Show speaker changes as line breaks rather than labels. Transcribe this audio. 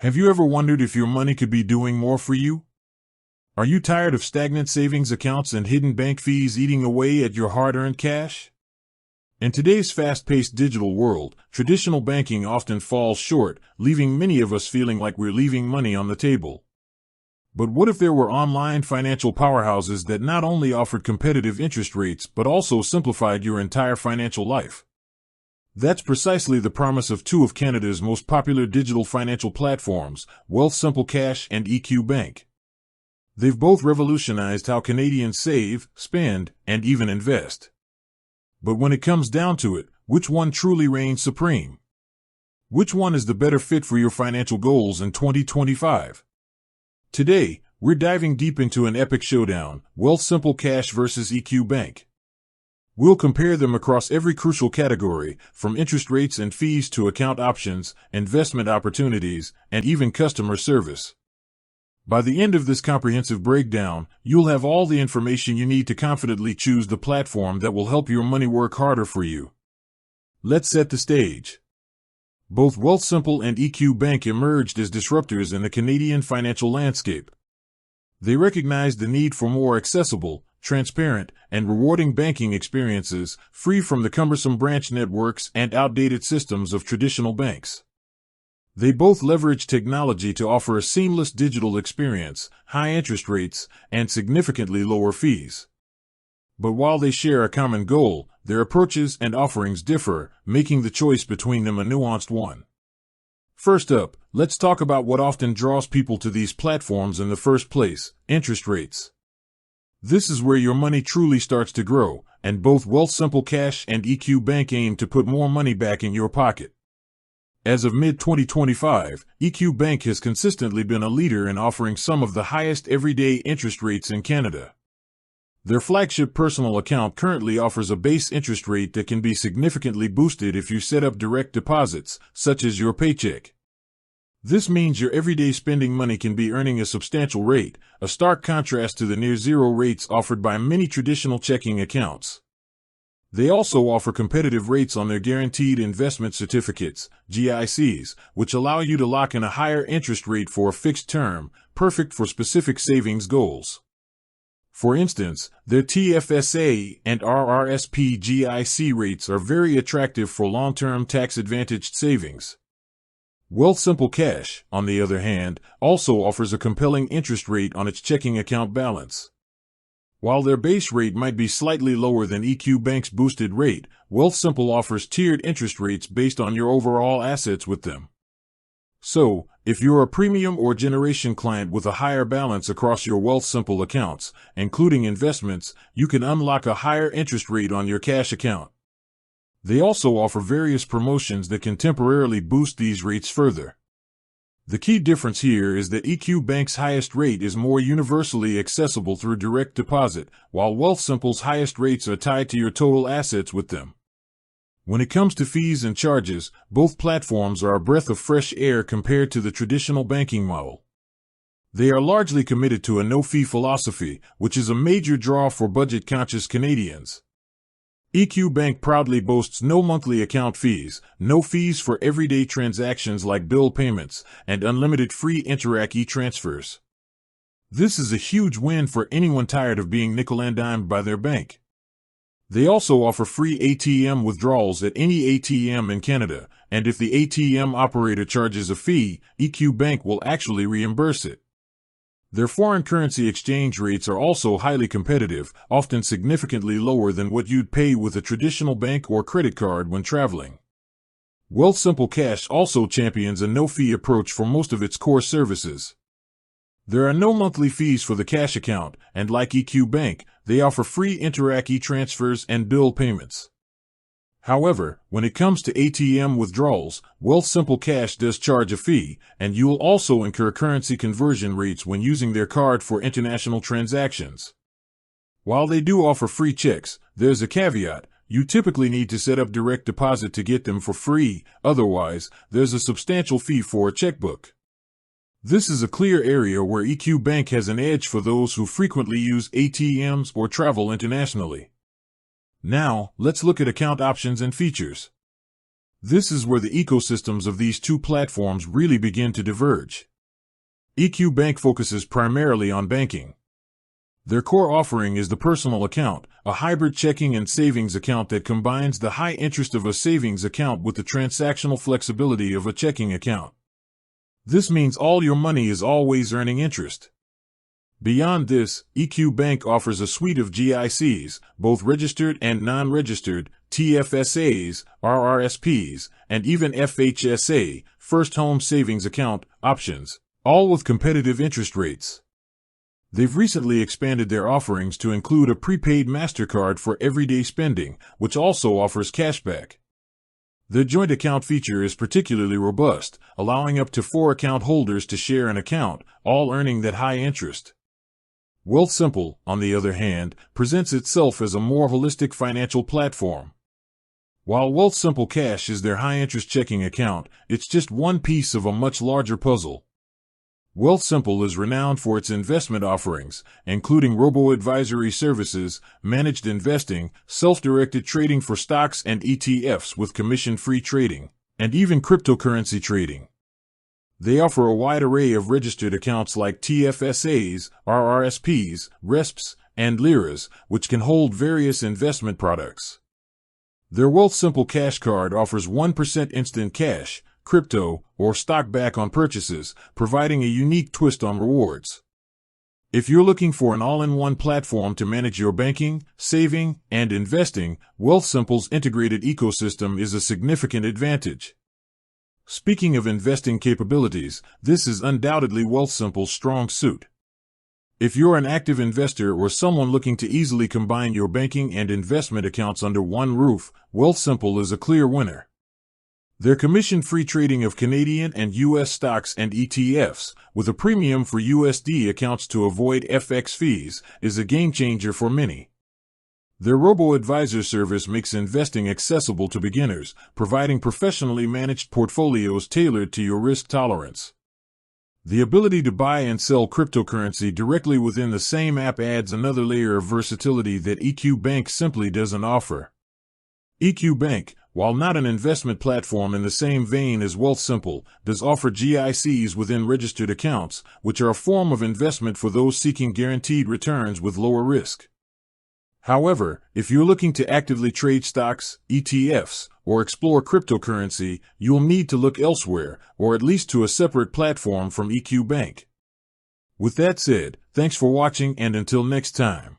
Have you ever wondered if your money could be doing more for you? Are you tired of stagnant savings accounts and hidden bank fees eating away at your hard-earned cash? In today's fast-paced digital world, traditional banking often falls short, leaving many of us feeling like we're leaving money on the table. But what if there were online financial powerhouses that not only offered competitive interest rates but also simplified your entire financial life? That's precisely the promise of two of Canada's most popular digital financial platforms, Wealthsimple Cash and EQ Bank. They've both revolutionized how Canadians save, spend, and even invest. But when it comes down to it, which one truly reigns supreme? Which one is the better fit for your financial goals in 2025? Today, we're diving deep into an epic showdown, Wealthsimple Cash versus EQ Bank. We'll compare them across every crucial category, from interest rates and fees to account options, investment opportunities, and even customer service. By the end of this comprehensive breakdown, you'll have all the information you need to confidently choose the platform that will help your money work harder for you. Let's set the stage. Both Wealthsimple and EQ Bank emerged as disruptors in the Canadian financial landscape. They recognized the need for more accessible, transparent, and rewarding banking experiences, free from the cumbersome branch networks and outdated systems of traditional banks. They both leverage technology to offer a seamless digital experience, high interest rates, and significantly lower fees. But while they share a common goal, their approaches and offerings differ, making the choice between them a nuanced one. First up, let's talk about what often draws people to these platforms in the first place: interest rates. This is where your money truly starts to grow, and both Wealthsimple Cash and EQ Bank aim to put more money back in your pocket. As of mid-2025, EQ Bank has consistently been a leader in offering some of the highest everyday interest rates in Canada. Their flagship personal account currently offers a base interest rate that can be significantly boosted if you set up direct deposits, such as your paycheck. This means your everyday spending money can be earning a substantial rate, a stark contrast to the near-zero rates offered by many traditional checking accounts. They also offer competitive rates on their guaranteed investment certificates, GICs, which allow you to lock in a higher interest rate for a fixed term, perfect for specific savings goals. For instance, their TFSA and RRSP GIC rates are very attractive for long-term tax-advantaged savings. Wealthsimple Cash, on the other hand, also offers a compelling interest rate on its checking account balance. While their base rate might be slightly lower than EQ Bank's boosted rate, Wealthsimple offers tiered interest rates based on your overall assets with them. So, if you're a premium or generation client with a higher balance across your Wealthsimple accounts, including investments, you can unlock a higher interest rate on your cash account. They also offer various promotions that can temporarily boost these rates further. The key difference here is that EQ Bank's highest rate is more universally accessible through direct deposit, while Wealthsimple's highest rates are tied to your total assets with them. When it comes to fees and charges, both platforms are a breath of fresh air compared to the traditional banking model. They are largely committed to a no-fee philosophy, which is a major draw for budget-conscious Canadians. EQ Bank proudly boasts no monthly account fees, no fees for everyday transactions like bill payments, and unlimited free Interac e-transfers. This is a huge win for anyone tired of being nickel-and-dimed by their bank. They also offer free ATM withdrawals at any ATM in Canada, and if the ATM operator charges a fee, EQ Bank will actually reimburse it. Their foreign currency exchange rates are also highly competitive, often significantly lower than what you'd pay with a traditional bank or credit card when traveling. Wealthsimple Cash also champions a no-fee approach for most of its core services. There are no monthly fees for the cash account, and like EQ Bank, they offer free Interac e-transfers and bill payments. However, when it comes to ATM withdrawals, Wealthsimple Cash does charge a fee, and you'll also incur currency conversion rates when using their card for international transactions. While they do offer free checks, there's a caveat: you typically need to set up direct deposit to get them for free, otherwise, there's a substantial fee for a checkbook. This is a clear area where EQ Bank has an edge for those who frequently use ATMs or travel internationally. Now, let's look at account options and features. This is where the ecosystems of these two platforms really begin to diverge. EQ Bank focuses primarily on banking. Their core offering is the personal account, a hybrid checking and savings account that combines the high interest of a savings account with the transactional flexibility of a checking account. This means all your money is always earning interest. Beyond this, EQ Bank offers a suite of GICs, both registered and non-registered, TFSAs, RRSPs, and even FHSA, First Home Savings Account, options, all with competitive interest rates. They've recently expanded their offerings to include a prepaid MasterCard for everyday spending, which also offers cashback. The joint account feature is particularly robust, allowing up to 4 account holders to share an account, all earning that high interest. Wealthsimple, on the other hand, presents itself as a more holistic financial platform. While Wealthsimple Cash is their high-interest checking account, it's just one piece of a much larger puzzle. Wealthsimple is renowned for its investment offerings, including robo-advisory services, managed investing, self-directed trading for stocks and ETFs with commission-free trading, and even cryptocurrency trading. They offer a wide array of registered accounts like TFSAs, RRSPs, RESPs, and LIRAs, which can hold various investment products. Their Wealthsimple Cash card offers 1% instant cash, crypto, or stock back on purchases, providing a unique twist on rewards. If you're looking for an all-in-one platform to manage your banking, saving, and investing, Wealthsimple's integrated ecosystem is a significant advantage. Speaking of investing capabilities, this is undoubtedly Wealthsimple's strong suit. If you're an active investor or someone looking to easily combine your banking and investment accounts under one roof, Wealthsimple is a clear winner. Their commission-free trading of Canadian and U.S. stocks and ETFs, with a premium for USD accounts to avoid FX fees, is a game-changer for many. Their robo-advisor service makes investing accessible to beginners, providing professionally managed portfolios tailored to your risk tolerance. The ability to buy and sell cryptocurrency directly within the same app adds another layer of versatility that EQ Bank simply doesn't offer. EQ Bank, while not an investment platform in the same vein as Wealthsimple, does offer GICs within registered accounts, which are a form of investment for those seeking guaranteed returns with lower risk. However, if you're looking to actively trade stocks, ETFs, or explore cryptocurrency, you'll need to look elsewhere, or at least to a separate platform from EQ Bank. With that said, thanks for watching, and until next time.